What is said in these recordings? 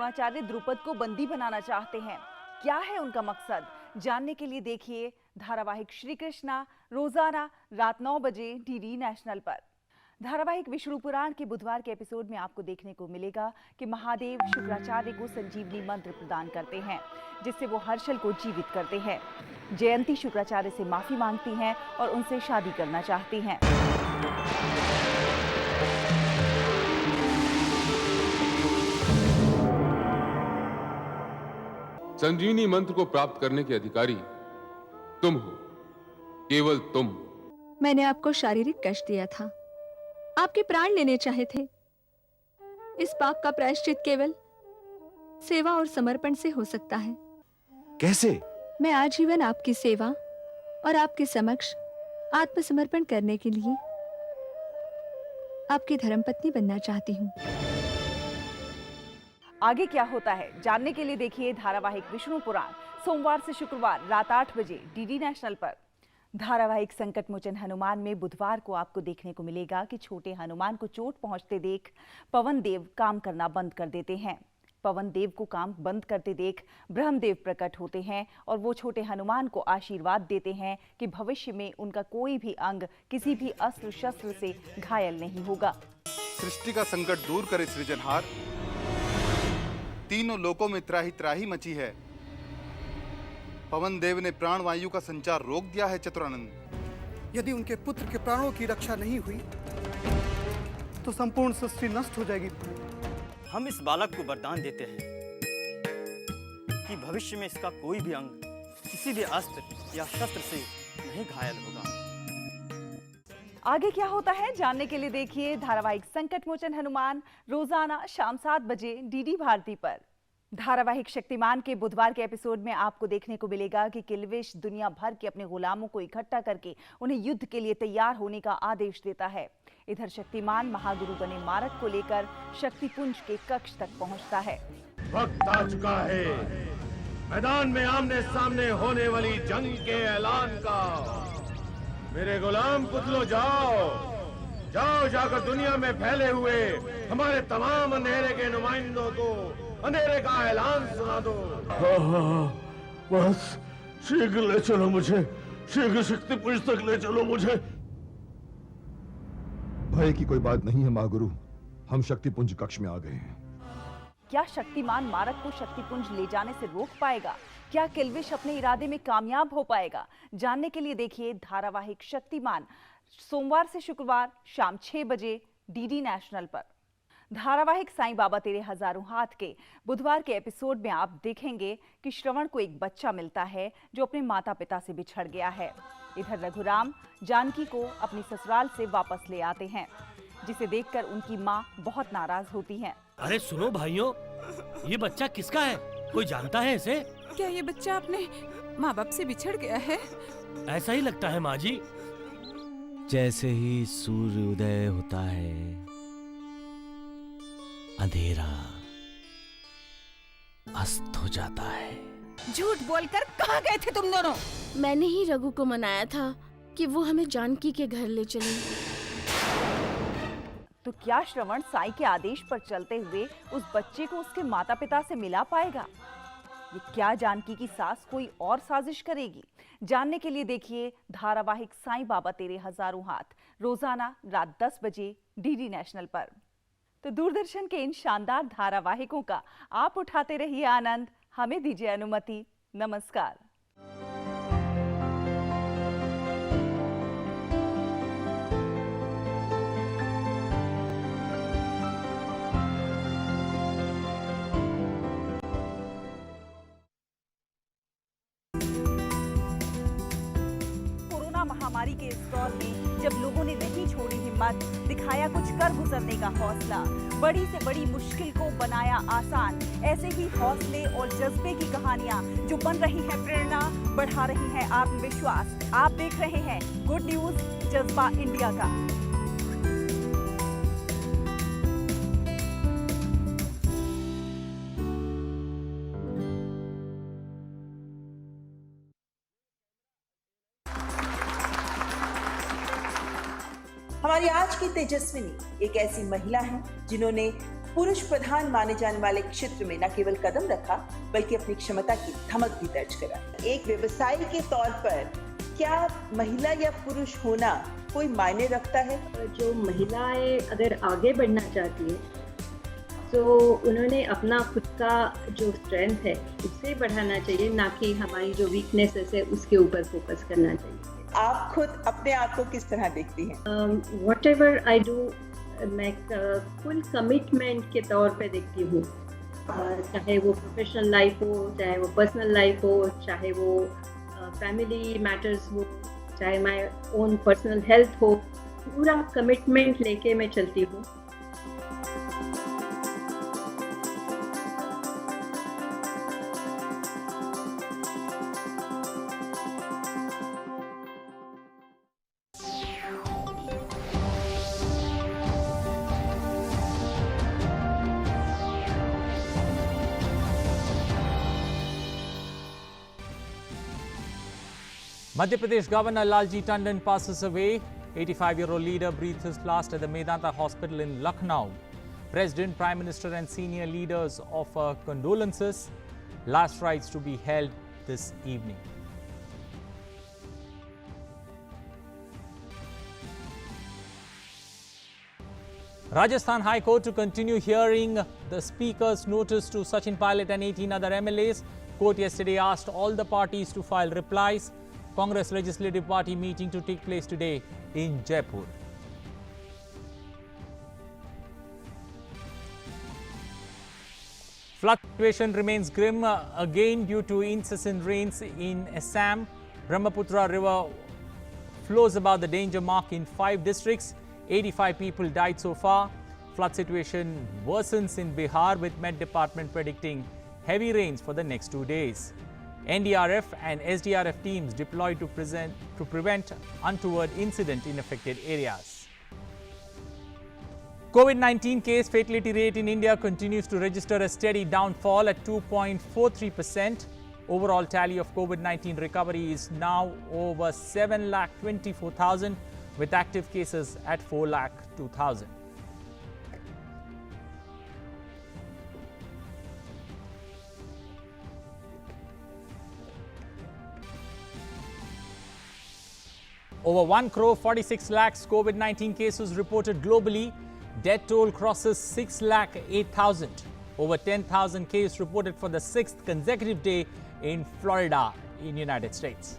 द्रोणाचार्य द्रुपद को बंदी बनाना चाहते हैं। क्या है उनका मकसद? जानने के लिए देखिए धारावाहिक श्री कृष्णा रोजाना रात 9 बजे डीडी नेशनल पर। धारावाहिक विष्णु पुराण के बुधवार के एपिसोड में आपको देखने को मिलेगा कि महादेव शुक्राचार्य को संजीवनी मंत्र प्रदान करते हैं, जिससे वो हर्षल को जीवित करते हैं। जयंती शुक्राचार्य से माफी मांगती हैं और उनसे शादी करना चाहती हैं। संजीवनी मंत्र को प्राप्त करने के अधिकारी तुम हो, केवल तुम। मैंने आपको शारीरिक कष्ट दिया था, आपके प्राण लेने चाहे थे। इस पाप का प्रायश्चित केवल सेवा और समर्पण से हो सकता है। कैसे? मैं आजीवन आपकी सेवा और आपके समक्ष आत्मसमर्पण करने के लिए आपकी धर्मपत्नी बनना चाहती हूँ। आगे क्या होता है जानने के लिए देखिए धारावाहिक विष्णु पुराण सोमवार से शुक्रवार रात 8 बजे डीडी नेशनल पर। धारावाहिक संकट मोचन हनुमान में बुधवार को आपको देखने को मिलेगा कि छोटे हनुमान को चोट पहुंचते देख पवन देव काम करना बंद कर देते हैं। पवन देव को काम बंद करते देख ब्रह्मदेव प्रकट होते हैं और वो छोटे हनुमान को आशीर्वाद देते हैं कि भविष्य में उनका कोई भी अंग किसी भी अस्त्र शस्त्र से घायल नहीं होगा। सृष्टि का संकट दूर करे सृजनहार, तीनों लोकों में त्राही त्राही मची है। पवन देव ने प्राण वायु का संचार रोक दिया है चतुरानंद। यदि उनके पुत्र के प्राणों की रक्षा नहीं हुई तो संपूर्ण सृष्टि नष्ट हो जाएगी। हम इस बालक को वरदान देते हैं कि भविष्य में इसका कोई भी अंग किसी भी अस्त्र या शस्त्र से नहीं घायल होगा। आगे क्या होता है जानने के लिए देखिए धारावाहिक संकट मोचन हनुमान रोजाना शाम 7 बजे डीडी भारती पर। धारावाहिक शक्तिमान के बुधवार के एपिसोड में आपको देखने को मिलेगा कि किल्विश दुनिया भर के अपने गुलामों को इकट्ठा करके उन्हें युद्ध के लिए तैयार होने का आदेश देता है। इधर शक्तिमान महागुरु बने मारक को लेकर शक्तिपुंज के कक्ष तक पहुंचता है। वक्त आ चुका है मैदान में आमने सामने होने वाली जंग के ऐलान का। मेरे गुलाम पुतलो जाओ जाकर दुनिया में फैले हुए हमारे तमाम अंधेरे के नुमाइंदों को अंधेरे का ऐलान सुना दो। बस शीघ्र ले चलो मुझे, शीघ्र शक्तिपुंज तक ले चलो मुझे। भय की कोई बात नहीं है महागुरु, हम शक्तिपुंज कक्ष में आ गए हैं। क्या शक्तिमान मारक को शक्तिपुंज ले जाने से रोक पाएगा? क्या किल्विश अपने इरादे में कामयाब हो पाएगा? जानने के लिए देखिए धारावाहिक शक्तिमान सोमवार से शुक्रवार शाम 6 बजे डीडी नेशनल पर। धारावाहिक साईं बाबा तेरे हजारों हाथ के बुधवार के एपिसोड में आप देखेंगे कि श्रवण को एक बच्चा मिलता है जो अपने माता पिता से बिछड़ गया है। इधर रघुराम जानकी को अपनी ससुराल से वापस ले आते हैं, जिसे देखकर उनकी माँ बहुत नाराज होती हैं। अरे सुनो भाइयों, ये बच्चा किसका है? कोई जानता है इसे? क्या ये बच्चा अपने माँ बाप से बिछड़ गया है? ऐसा ही लगता है माँ जी। जैसे ही सूर्य उदय होता है अंधेरा अस्त हो जाता है। झूठ बोलकर कहाँ गए थे तुम दोनों? मैंने ही रघु को मनाया था कि वो हमें जानकी के घर ले चले। तो क्या श्रवण साईं के आदेश पर चलते हुए उस बच्चे को उसके माता पिता से मिला पाएगा? ये क्या जानकी की सास कोई और साजिश करेगी? जानने के लिए देखिए धारावाहिक साईं बाबा तेरे हजारों हाथ रोजाना रात 10 बजे डीडी नेशनल पर। तो दूरदर्शन के इन शानदार धारावाहिकों का आप उठाते रहिए आनंद। हमें दीजिए अनुमति। नमस्कार। महामारी के इस दौर में जब लोगों ने नहीं छोड़ी हिम्मत, दिखाया कुछ कर गुजरने का हौसला, बड़ी से बड़ी मुश्किल को बनाया आसान, ऐसे ही हौसले और जज्बे की कहानियां जो बन रही है प्रेरणा, बढ़ा रही है आत्मविश्वास। आप देख रहे हैं गुड न्यूज जज्बा इंडिया का। हमारी आज की तेजस्विनी एक ऐसी महिला है जिन्होंने पुरुष प्रधान माने जाने वाले क्षेत्र में न केवल कदम रखा बल्कि अपनी क्षमता की धमक भी दर्ज करा। एक व्यवसायी के तौर पर क्या महिला या पुरुष होना कोई मायने रखता है? जो महिलाएं अगर आगे बढ़ना चाहती है तो उन्होंने अपना खुद का जो स्ट्रेंथ है उसे बढ़ाना चाहिए, ना कि हमारी जो वीकनेसेस है उसके ऊपर फोकस करना चाहिए। आप खुद अपने आप को किस तरह देखती हैं? व्हाटएवर आई डू मैं फुल कमिटमेंट के तौर पे देखती हूँ, चाहे वो प्रोफेशनल लाइफ हो, चाहे वो पर्सनल लाइफ हो, चाहे वो फैमिली मैटर्स हो, चाहे माय ओन पर्सनल हेल्थ हो, पूरा कमिटमेंट लेके मैं चलती हूँ। Madhya Pradesh Governor Lalji Tandon passes away. 85-year-old leader breathed his last at the Medanta Hospital in Lucknow. President, Prime Minister and senior leaders offer condolences. Last rites to be held this evening. Rajasthan High Court to continue hearing the Speaker's notice to Sachin Pilot and 18 other MLAs. Court yesterday asked all the parties to file replies. Congress Legislative Party meeting to take place today in Jaipur. Flood situation remains grim again due to incessant rains in Assam. Brahmaputra River flows above the danger mark in 5 districts. 85 people died so far. Flood situation worsens in Bihar with Met Department predicting heavy rains for the next 2 days. NDRF and SDRF teams deployed to prevent untoward incident in affected areas. COVID-19 case fatality rate in India continues to register a steady downfall at 2.43%. Overall tally of COVID-19 recovery is now over 7,24,000 with active cases at 4,02,000. Over 1,46 lakhs COVID-19 cases reported globally. Death toll crosses 6,08,000. Over 10,000 cases reported for the 6th consecutive day in Florida in United States.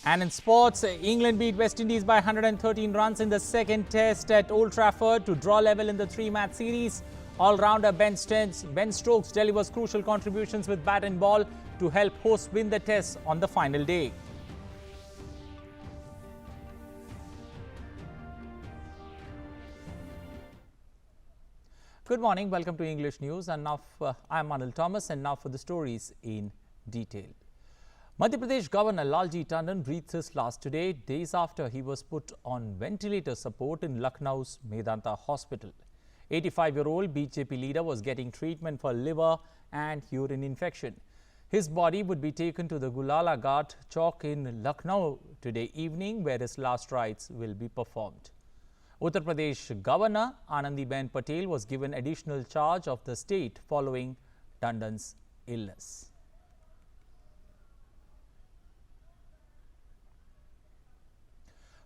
And in sports, England beat West Indies by 113 runs in the second test at Old Trafford to draw level in the 3-match series. All-rounder Ben Stokes delivers crucial contributions with bat and ball to help hosts win the test on the final day. Good morning, welcome to English News, and now I'm Anil Thomas, and now for the stories in detail. Madhya Pradesh Governor Lalji Tandon breathed his last today, days after he was put on ventilator support in Lucknow's Medanta Hospital. 85-year-old BJP leader was getting treatment for liver and urine infection. His body would be taken to the Gulala Ghat Chowk in Lucknow today evening, where his last rites will be performed. Uttar Pradesh Governor Anandiben Patel was given additional charge of the state following Tandon's illness.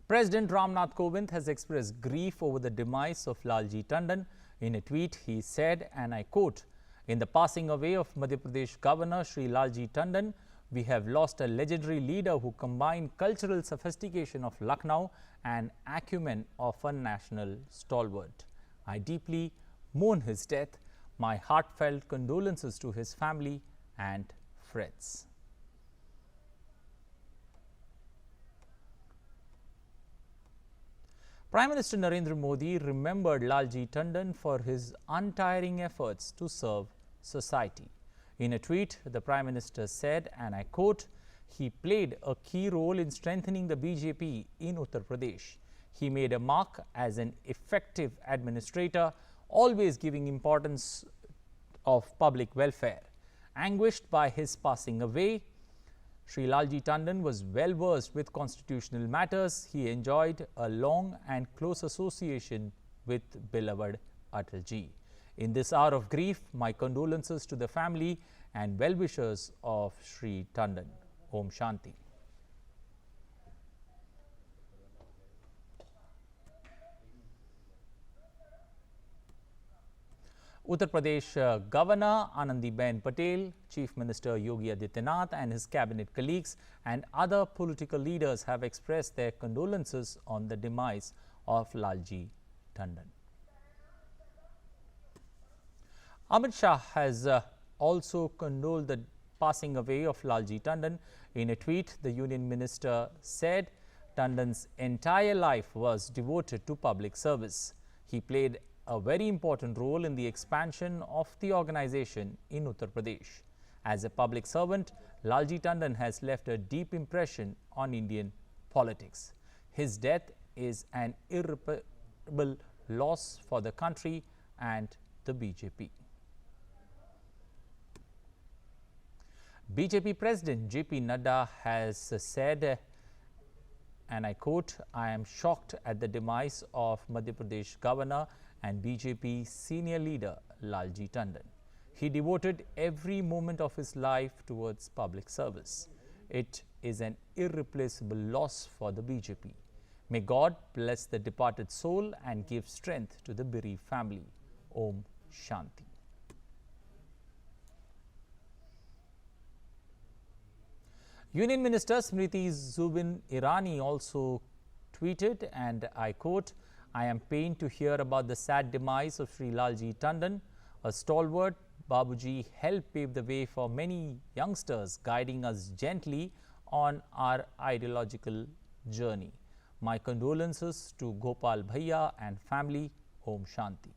President Ramnath Kovind has expressed grief over the demise of Lalji Tandon. In a tweet, he said, and I quote, "In the passing away of Madhya Pradesh Governor Shri Lalji Tandon, we have lost a legendary leader who combined cultural sophistication of Lucknow and acumen of a national stalwart. I deeply mourn his death. My heartfelt condolences to his family and friends." Prime Minister Narendra Modi remembered Lalji Tandon for his untiring efforts to serve society. In a tweet, the Prime Minister said, and I quote, "He played a key role in strengthening the BJP in Uttar Pradesh. He made a mark as an effective administrator, always giving importance of public welfare. anguished by his passing away. Sri Lalji Tandon was well versed with constitutional matters. He enjoyed a long and close association with beloved Atalji. In this hour of grief, my condolences to the family and well-wishers of Sri Tandon. Om Shanti. Uttar Pradesh Governor Anandiben Patel, Chief Minister Yogi Adityanath and his cabinet colleagues and other political leaders have expressed their condolences on the demise of Lalji Tandon. Amit Shah has also condoled the passing away of Lalji Tandon. In a tweet, the Union Minister said Tandon's entire life was devoted to public service. He played a very important role in the expansion of the organization in Uttar Pradesh. As a public servant, Lalji Tandon has left a deep impression on Indian politics. His death is an irreparable loss for the country and the BJP. BJP President JP Nadda has said, and I quote, "I am shocked at the demise of Madhya Pradesh Governor and BJP senior leader Lalji Tandon. He devoted every moment of his life towards public service. It is an irreplaceable loss for the BJP. May God bless the departed soul and give strength to the bereaved family. Om Shanti." Union Minister Smriti Zubin Irani also tweeted, and I quote, "I am pained to hear about the sad demise of Sri Lalji Tandon. A stalwart Babuji helped pave the way for many youngsters, guiding us gently on our ideological journey. My condolences to Gopal Bhaiya and family. Om Shanti."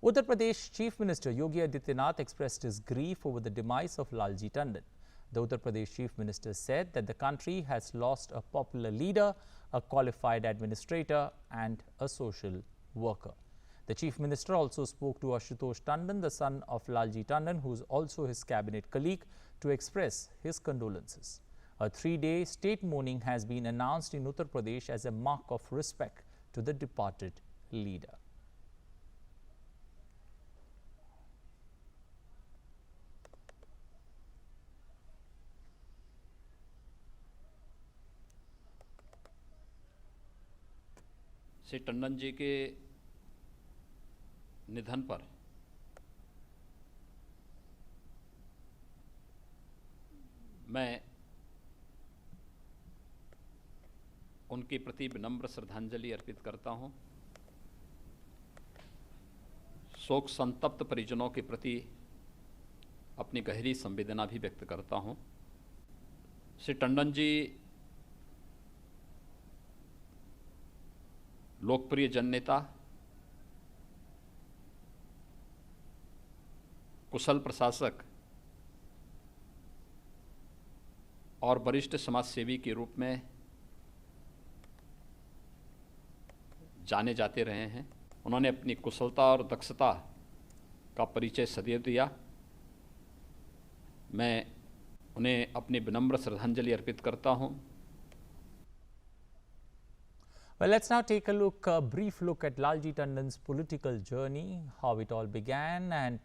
Uttar Pradesh Chief Minister Yogi Adityanath expressed his grief over the demise of Lalji Tandon. The Uttar Pradesh Chief Minister said that the country has lost a popular leader, a qualified administrator and a social worker. The Chief Minister also spoke to Ashutosh Tandon, the son of Lalji Tandon, who is also his cabinet colleague, to express his condolences. A 3-day state mourning has been announced in Uttar Pradesh as a mark of respect to the departed leader. Shri Tandon ji के निधन पर मैं उनके प्रति विनम्र श्रद्धांजलि अर्पित करता हूं। शोक संतप्त परिजनों के प्रति अपनी गहरी संवेदना भी व्यक्त करता हूं। श्री टंडन जी लोकप्रिय जननेता, कुशल प्रशासक और वरिष्ठ समाजसेवी के रूप में जाने जाते रहे हैं। उन्होंने अपनी कुशलता और दक्षता का परिचय सदैव दिया। मैं उन्हें अपनी विनम्र श्रद्धांजलि अर्पित करता हूं। Well, let's now take a brief look at Lalji Tandon's political journey, how it all began, and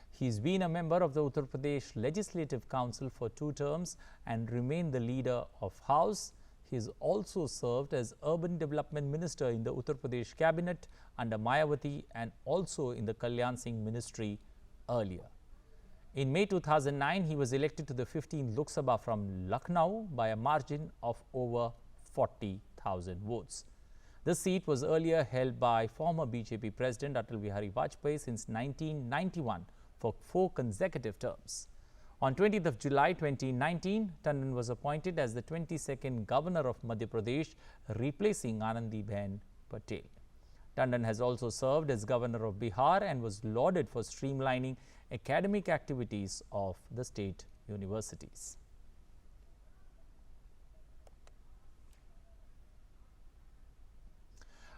he's been a member of the Uttar Pradesh Legislative Council for 2 terms and remained the leader of House. He's also served as Urban Development Minister in the Uttar Pradesh Cabinet under Mayawati and also in the Kalyan Singh Ministry earlier. In May 2009, he was elected to the 15th Lok Sabha from Lucknow by a margin of over 40,000 votes. This seat was earlier held by former BJP President Atal Bihari Vajpayee since 1991 for 4 consecutive terms. On 20th of July 2019, Tandon was appointed as the 22nd Governor of Madhya Pradesh, replacing Anandiben Patel. Tandon has also served as Governor of Bihar and was lauded for streamlining academic activities of the state universities.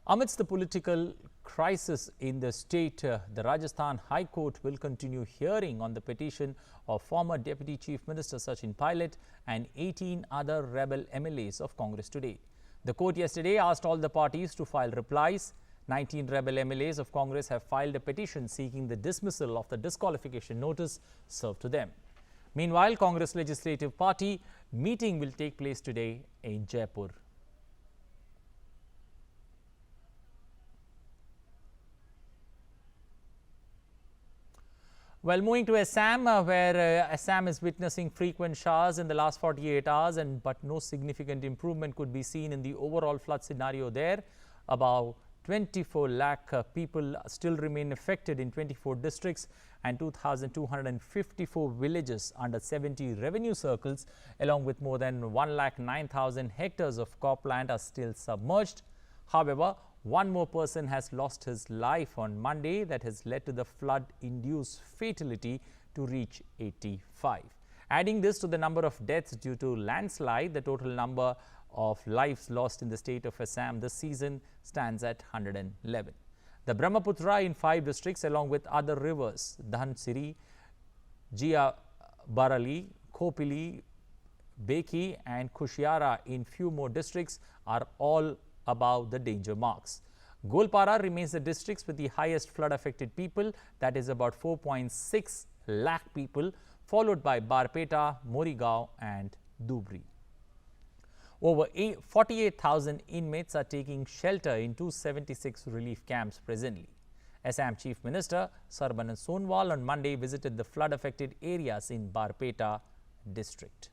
Amidst the political crisis in the state, the Rajasthan High Court will continue hearing on the petition of former Deputy Chief Minister Sachin Pilot and 18 other rebel MLAs of Congress today. The court yesterday asked all the parties to file replies. 19 rebel MLAs of Congress have filed a petition seeking the dismissal of the disqualification notice served to them. Meanwhile, Congress Legislative Party meeting will take place today in Jaipur. Well, moving to Assam, where Assam is witnessing frequent showers in the last 48 hours, but no significant improvement could be seen in the overall flood scenario there. About 24 lakh people still remain affected in 24 districts and 2,254 villages under 70 revenue circles, along with more than 1,09,000 hectares of cropland are still submerged. However, one more person has lost his life on Monday. That has led to the flood-induced fatality to reach 85. Adding this to the number of deaths due to landslide, the total number of lives lost in the state of Assam this season stands at 111. The Brahmaputra in 5 districts along with other rivers, Dhansiri, Jia Barali, Khopili, Beki and Kushiara in few more districts are all above the danger marks. Golpara remains the districts with the highest flood affected people, that is about 4.6 lakh people, followed by Barpeta, Morigaon and Dhubri. Over 48,000 inmates are taking shelter in 276 relief camps presently. Assam Chief Minister Sarbanand Sonowal on Monday visited the flood affected areas in Barpeta district.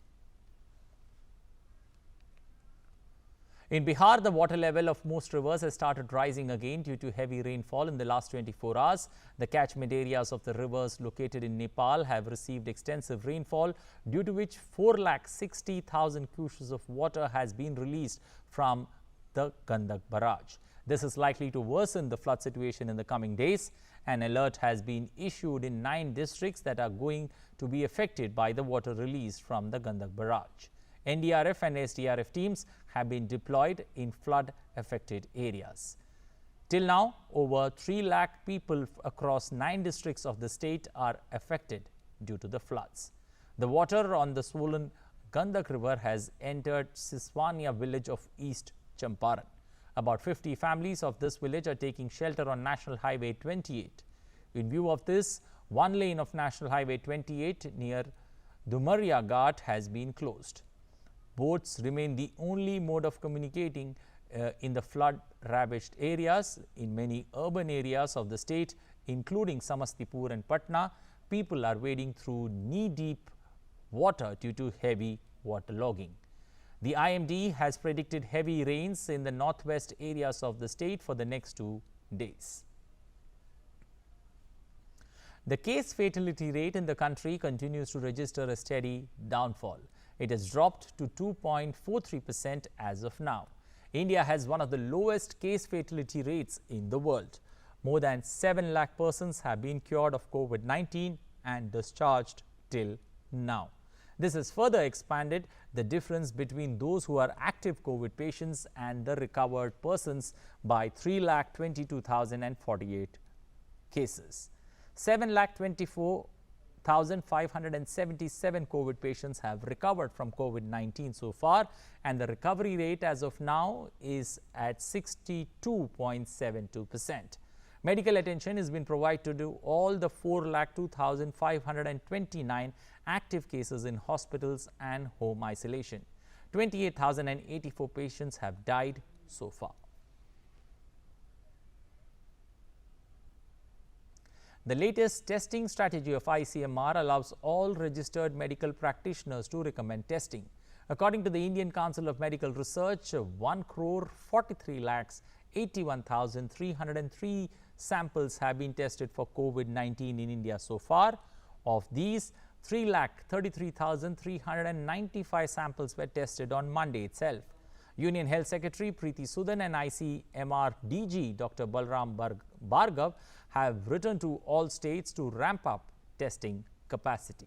In Bihar, the water level of most rivers has started rising again due to heavy rainfall in the last 24 hours. The catchment areas of the rivers located in Nepal have received extensive rainfall, due to which 4,60,000 cuses of water has been released from the Gandak barrage. This is likely to worsen the flood situation in the coming days. An alert has been issued in 9 districts that are going to be affected by the water released from the Gandak barrage. NDRF and SDRF teams have been deployed in flood-affected areas. Till now, over 3 lakh people across 9 districts of the state are affected due to the floods. The water on the swollen Gandak river has entered Siswania village of East Champaran. About 50 families of this village are taking shelter on National Highway 28. In view of this, one lane of National Highway 28 near Dumaria Ghat has been closed. Boats remain the only mode of communicating in the flood-ravaged areas. In many urban areas of the state, including Samastipur and Patna, people are wading through knee-deep water due to heavy waterlogging. The IMD has predicted heavy rains in the northwest areas of the state for the next 2 days. The case fatality rate in the country continues to register a steady downfall. It has dropped to 2.43% as of now. India has one of the lowest case fatality rates in the world. More than 7 lakh persons have been cured of COVID-19 and discharged till now. This has further expanded the difference between those who are active COVID patients and the recovered persons by 3,22,048 cases. 7,24,577 COVID patients have recovered from COVID-19 so far, and the recovery rate as of now is at 62.72%. Medical attention has been provided to all the 4,02,529 active cases in hospitals and home isolation. 28,084 patients have died so far. The latest testing strategy of ICMR allows all registered medical practitioners to recommend testing. According to the Indian Council of Medical Research, 1,43,81,303 samples have been tested for COVID-19 in India so far. Of these, 3,33,395 samples were tested on Monday itself. Union Health Secretary Preeti Sudan and ICMR DG Dr. Balram Bhargav have written to all states to ramp up testing capacity.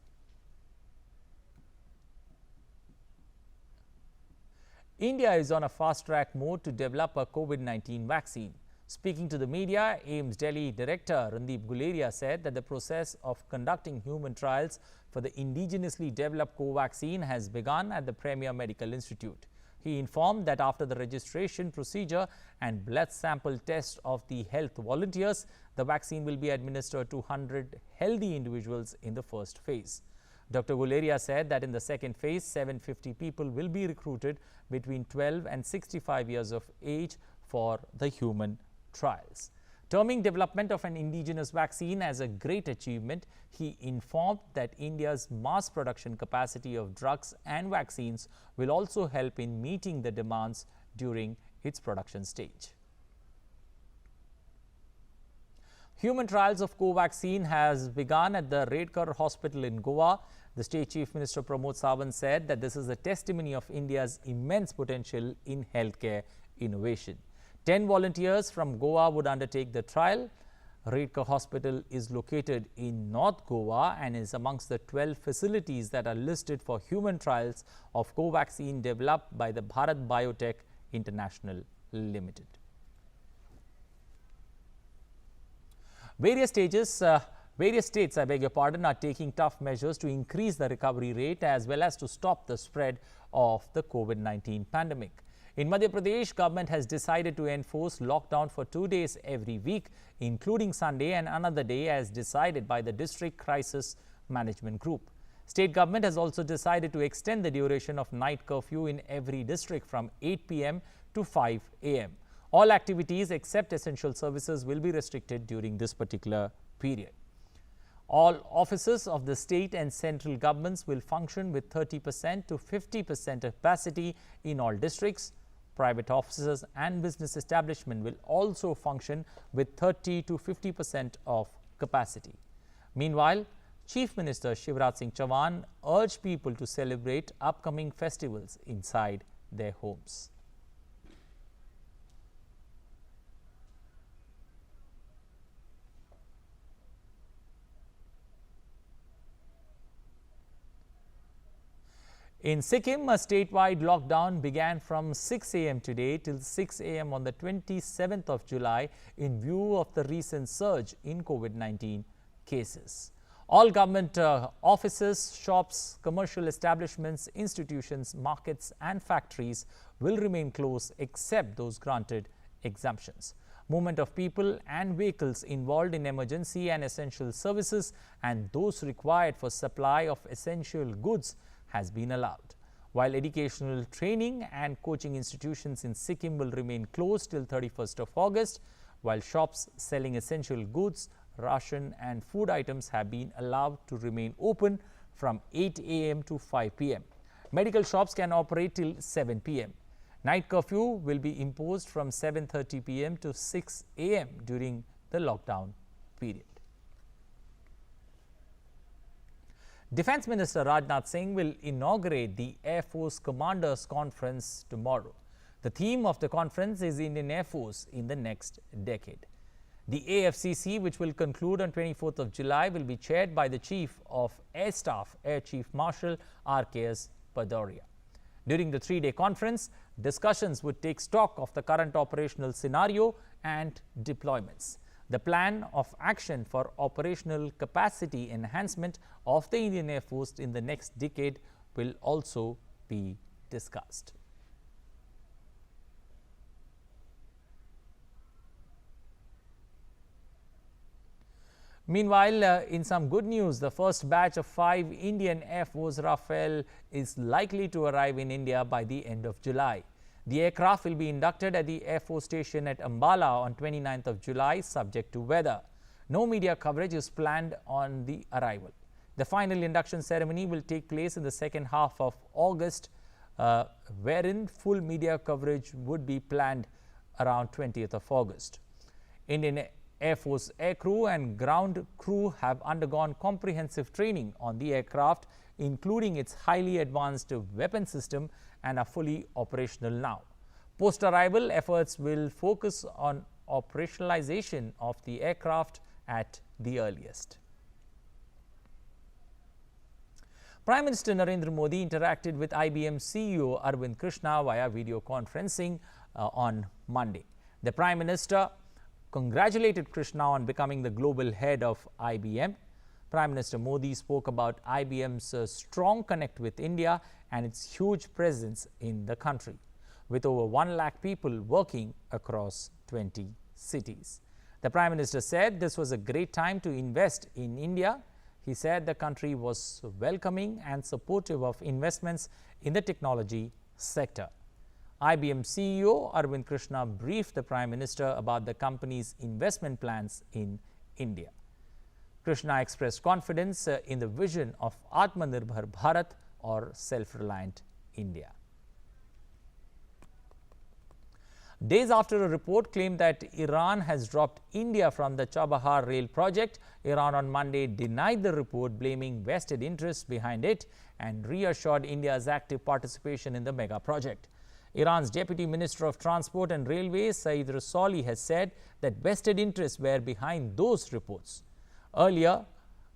India is on a fast-track mode to develop a COVID-19 vaccine. Speaking to the media, AIIMS Delhi Director Randeep Guleria said that the process of conducting human trials for the indigenously developed Covaxin has begun at the Premier Medical Institute. He informed that after the registration procedure and blood sample test of the health volunteers, the vaccine will be administered to 100 healthy individuals in the first phase. Dr. Guleria said that in the second phase, 750 people will be recruited between 12 and 65 years of age for the human trials. Terming development of an indigenous vaccine as a great achievement, he informed that India's mass production capacity of drugs and vaccines will also help in meeting the demands during its production stage. Human trials of Covaxin has begun at the Redkar Hospital in Goa. The State Chief Minister Pramod Sawant said that this is a testimony of India's immense potential in healthcare innovation. 10 volunteers from Goa would undertake the trial. Redkar Hospital is located in North Goa and is amongst the 12 facilities that are listed for human trials of Covaxin developed by the Bharat Biotech International Limited. Various states, are taking tough measures to increase the recovery rate as well as to stop the spread of the COVID-19 pandemic. In Madhya Pradesh, government has decided to enforce lockdown for 2 days every week, including Sunday and another day as decided by the District Crisis Management Group. State government has also decided to extend the duration of night curfew in every district from 8 p.m. to 5 a.m. All activities except essential services will be restricted during this particular period. All offices of the state and central governments will function with 30% to 50% capacity in all districts. Private offices and business establishment will also function with 30 to 50% of capacity. Meanwhile, Chief Minister Shivraj Singh Chauhan urged people to celebrate upcoming festivals inside their homes. In Sikkim, a statewide lockdown began from 6 a.m. today till 6 a.m. on the 27th of July in view of the recent surge in COVID-19 cases. All government offices, shops, commercial establishments, institutions, markets and factories will remain closed except those granted exemptions. Movement of people and vehicles involved in emergency and essential services and those required for supply of essential goods has been allowed, while educational training and coaching institutions in Sikkim will remain closed till 31st of August, while shops selling essential goods, ration and food items have been allowed to remain open from 8 a.m. to 5 p.m. Medical shops can operate till 7 p.m. Night curfew will be imposed from 7:30 p.m. to 6 a.m. during the lockdown period. Defence Minister Rajnath Singh will inaugurate the Air Force Commanders Conference tomorrow. The theme of the conference is Indian Air Force in the next decade. The AFCC, which will conclude on 24th of July, will be chaired by the Chief of Air Staff, Air Chief Marshal RKS Bhadauria. During the 3-day conference, discussions would take stock of the current operational scenario and deployments. The plan of action for operational capacity enhancement of the Indian Air Force in the next decade will also be discussed. Meanwhile, in some good news, the first batch of 5 Indian Air Force Rafale is likely to arrive in India by the end of July. The aircraft will be inducted at the Air Force Station at Ambala on 29th of July, subject to weather. No media coverage is planned on the arrival. The final induction ceremony will take place in the second half of August, wherein full media coverage would be planned around 20th of August. Indian Air Force aircrew and ground crew have undergone comprehensive training on the aircraft, including its highly advanced weapon system, and are fully operational now. Post-arrival efforts will focus on operationalization of the aircraft at the earliest. Prime Minister Narendra Modi interacted with IBM CEO Arvind Krishna via video conferencing on Monday. The Prime Minister congratulated Krishna on becoming the global head of IBM. Prime Minister Modi spoke about IBM's strong connect with India and its huge presence in the country, with over 1 lakh people working across 20 cities. The Prime Minister said this was a great time to invest in India. He said the country was welcoming and supportive of investments in the technology sector. IBM CEO Arvind Krishna briefed the Prime Minister about the company's investment plans in India. Krishna expressed confidence in the vision of Atmanirbhar Bharat, or self-reliant India. Days after a report claimed that Iran has dropped India from the Chabahar rail project, Iran on Monday denied the report, blaming vested interests behind it and reassured India's active participation in the mega project. Iran's Deputy Minister of Transport and Railways, Saeed Rasooli, has said that vested interests were behind those reports. Earlier,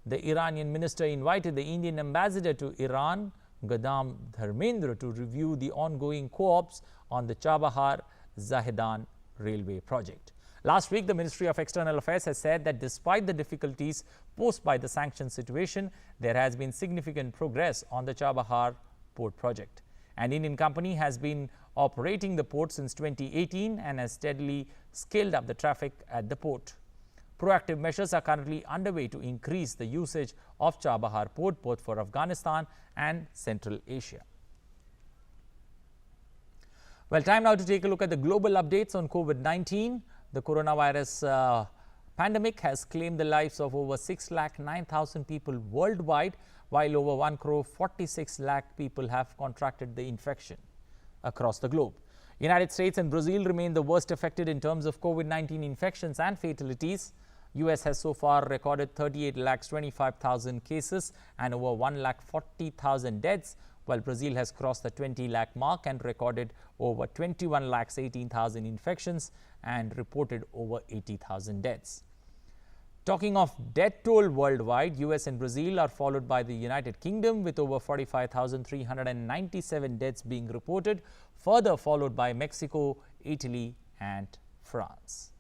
the Iranian minister invited the Indian ambassador to Iran, Ghulam Dharmendra, to review the ongoing co-ops on the Chabahar-Zahedan railway project. Last week, the Ministry of External Affairs has said that despite the difficulties posed by the sanctions situation, there has been significant progress on the Chabahar port project. An Indian company has been operating the port since 2018 and has steadily scaled up the traffic at the port. Proactive measures are currently underway to increase the usage of Chabahar port both for Afghanistan and Central Asia. Well, time now to take a look at the global updates on COVID-19. The coronavirus pandemic has claimed the lives of over 6,09,000 people worldwide, while over 1,46,00,000 people have contracted the infection across the globe. United States and Brazil remain the worst affected in terms of COVID-19 infections and fatalities. US has so far recorded 38,25,000 cases and over 1,40,000 deaths, while Brazil has crossed the 20 lakh mark and recorded over 21,18,000 infections and reported over 80,000 deaths. Talking of death toll worldwide, US and Brazil are followed by the United Kingdom with over 45,397 deaths being reported, further followed by Mexico, Italy and France.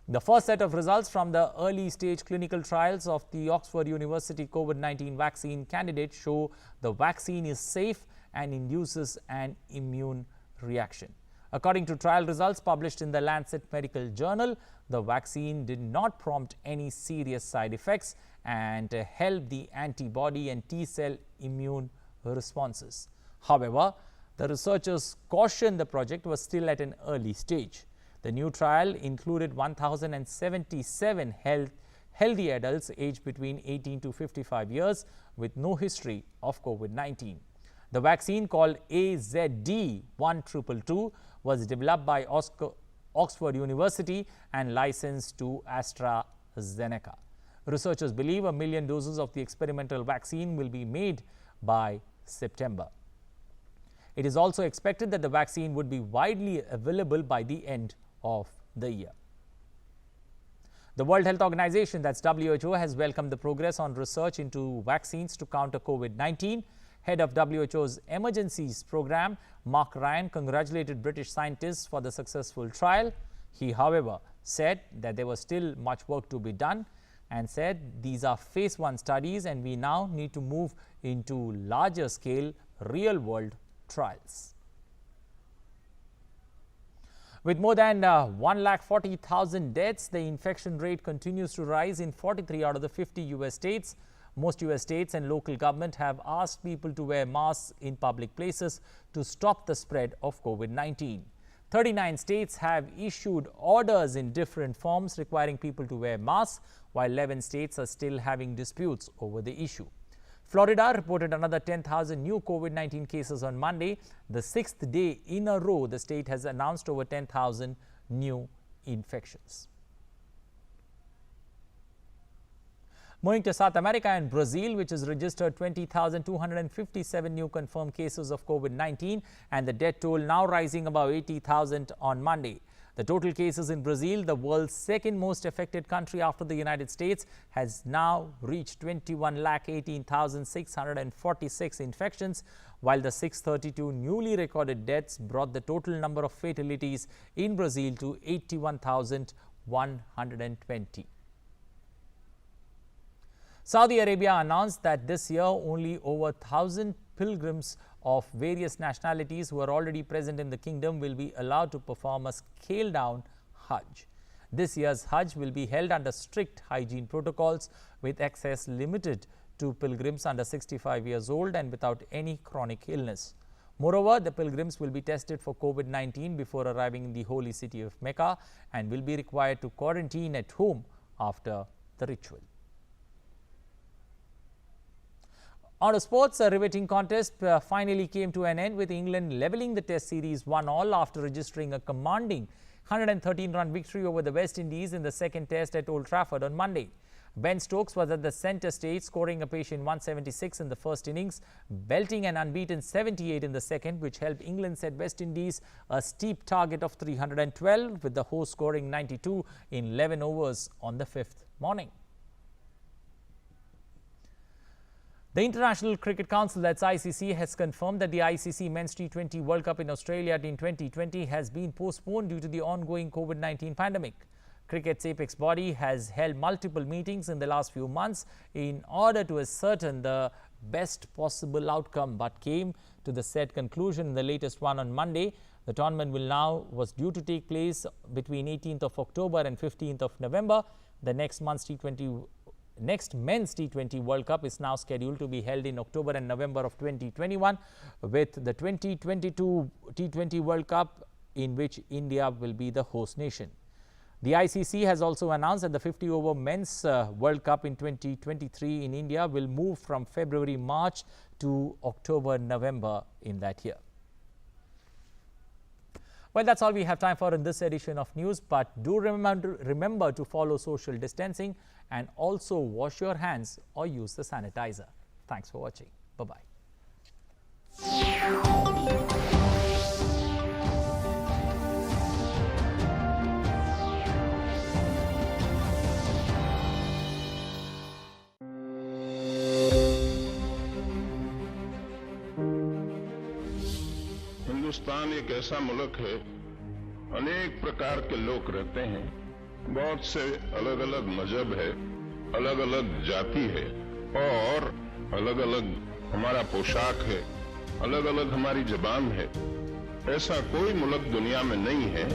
The first set of results from the early stage clinical trials of the Oxford University COVID-19 vaccine candidate show the vaccine is safe and induces an immune reaction. According to trial results published in the Lancet Medical Journal, the vaccine did not prompt any serious side effects and helped the antibody and T-cell immune responses. However, the researchers cautioned the project was still at an early stage. The new trial included 1,077 healthy adults aged between 18 to 55 years with no history of COVID-19. The vaccine, called AZD1222, was developed by Oxford University and licensed to AstraZeneca. Researchers believe 1 million doses of the experimental vaccine will be made by September. It is also expected that the vaccine would be widely available by the end of the year. The World Health Organization, that's WHO, has welcomed the progress on research into vaccines to counter COVID-19. Head of WHO's Emergencies Program, Mark Ryan, congratulated British scientists for the successful trial. He, however, said that there was still much work to be done and said these are phase 1 studies and we now need to move into larger scale real-world trials. With more than 1,40,000 deaths, the infection rate continues to rise in 43 out of the 50 US states. Most US states and local government have asked people to wear masks in public places to stop the spread of COVID-19. 39 states have issued orders in different forms requiring people to wear masks, while 11 states are still having disputes over the issue. Florida reported another 10,000 new COVID-19 cases on Monday, the 6th day in a row the state has announced over 10,000 new infections. Moving to South America and Brazil, which has registered 20,257 new confirmed cases of COVID-19 and the death toll now rising above 80,000 on Monday. The total cases in Brazil, the world's second most affected country after the United States, has now reached 21,18,646 infections, while the 632 newly recorded deaths brought the total number of fatalities in Brazil to 81,120. Saudi Arabia announced that this year only over 1,000 pilgrims of various nationalities who are already present in the kingdom will be allowed to perform a scaled-down Hajj. This year's Hajj will be held under strict hygiene protocols, with access limited to pilgrims under 65 years old and without any chronic illness. Moreover, the pilgrims will be tested for COVID-19 before arriving in the holy city of Mecca and will be required to quarantine at home after the ritual. On to sports, a riveting contest finally came to an end, with England levelling the Test series 1-1 after registering a commanding 113-run victory over the West Indies in the second Test at Old Trafford on Monday. Ben Stokes was at the centre stage, scoring a patient 176 in the first innings, belting an unbeaten 78 in the second, which helped England set West Indies a steep target of 312, with the hosts scoring 92 in 11 overs on the fifth morning. The International Cricket Council, that's ICC, has confirmed that the ICC Men's T20 World Cup in Australia in 2020 has been postponed due to the ongoing COVID-19 pandemic. Cricket's apex body has held multiple meetings in the last few months in order to ascertain the best possible outcome, but came to the said conclusion in the latest one on Monday. The tournament was due to take place between 18th of October and 15th of November. The next Men's T20 World Cup is now scheduled to be held in October and November of 2021, with the 2022 T20 World Cup in which India will be the host nation. The ICC has also announced that the 50-over Men's World Cup in 2023 in India will move from February-March to October-November in that year. Well, that's all we have time for in this edition of news, but do remember to follow social distancing and also wash your hands or use the sanitizer. Thanks for watching. Bye-bye. Hindustan एक ऐसा मुल्क है, अनेक प्रकार के लोग रहते हैं, बहुत से अलग अलग मजहब है, अलग अलग जाति है और अलग अलग हमारा पोशाक है, अलग अलग हमारी जबान है। ऐसा कोई मुल्क दुनिया में नहीं है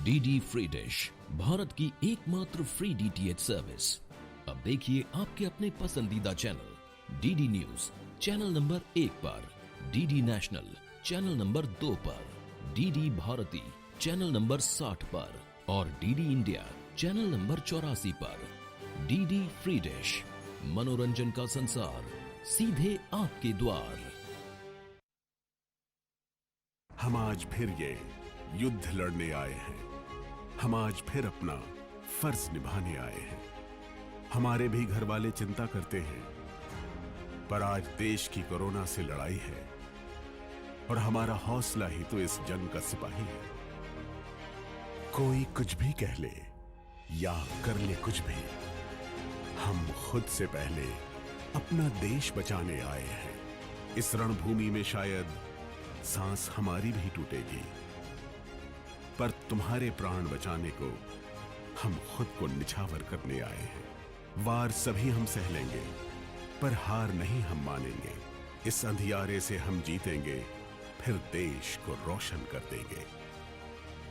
डीडी फ्री डिश, भारत की एकमात्र फ्री डीटीएच सर्विस। अब देखिए आपके अपने पसंदीदा channel DD news channel number 1 पर, डीडी नेशनल चैनल नंबर 2 पर, डीडी भारती चैनल नंबर 60 पर और डीडी इंडिया चैनल नंबर 84 पर। डीडी फ्री डिश, मनोरंजन का संसार सीधे आपके द्वार। हम आज फिर ये युद्ध लड़ने आए हैं, हम आज फिर अपना फर्ज निभाने आए हैं। हमारे भी घर वाले चिंता करते हैं, पर आज देश की कोरोना से लड़ाई है और हमारा हौसला ही तो इस जंग का सिपाही है। कोई कुछ भी कह ले या कर ले कुछ भी, हम खुद से पहले अपना देश बचाने आए हैं। इस रणभूमि में शायद सांस हमारी भी टूटेगी, पर तुम्हारे प्राण बचाने को हम खुद को निछावर करने आए हैं। वार सभी हम सह लेंगे, पर हार नहीं हम मानेंगे। इस अंधियारे से हम जीतेंगे, फिर देश को रोशन कर देंगे।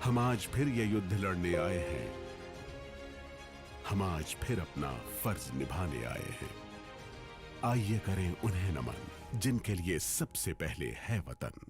हम आज फिर ये युद्ध लड़ने आए हैं, हम आज फिर अपना फर्ज निभाने आए हैं। आइए करें उन्हें नमन जिनके लिए सबसे पहले है वतन।